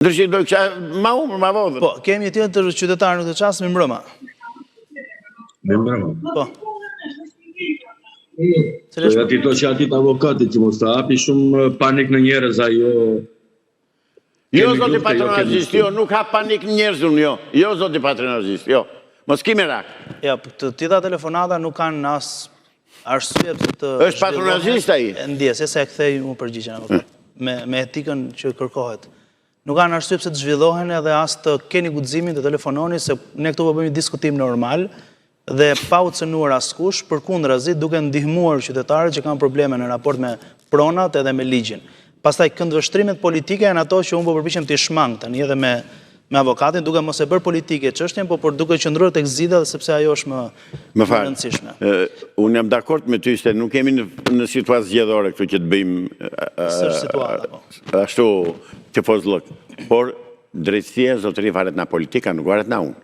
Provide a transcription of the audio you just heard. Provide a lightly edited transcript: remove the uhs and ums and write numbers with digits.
Ndërshi do kisha ma umër, ma vodhër. Po, kemi një tjetër qytetar në këtë çast me mbrëma. Me mbrëma. Po. Ati to që ati të avokatit që mos të hapi shumë panik në njerëz, ajo... Jo, zoti patronazist, jo, nuk ha panik në njerëz unë, jo. Jo, zoti patronazist, jo. Mos kime rak. Ja, të tjera telefonata nuk kanë as arsye pse të... Është patronazist ai. Ndjes, se e kthej mu përgjigjen avokat. Me etikën që kërkohet. Nuk kanë arsye pse të zhvillohen edhe as të keni guximin të telefononi, se ne këtu po bëjmë një diskutim normal dhe pa u cënuar askush, përkundrazi duke ndihmuar qytetarët që kanë probleme në raport me pronat edhe me ligjin. Pastaj këndvështrimet politike janë ato që unë po përpiqem të shmang tani edhe me avokatin, duke mos e bërë politike çështjen, por duke qëndruar tek zgjidhja sepse ajo është më e rëndësishme. Unë jam dakord me ty se nuk kemi në situatë zgjedhore këtu që të bëjmë ashtu që fozllëk. Por drejtësia zotëri varet nga politika, nuk varet nga unë.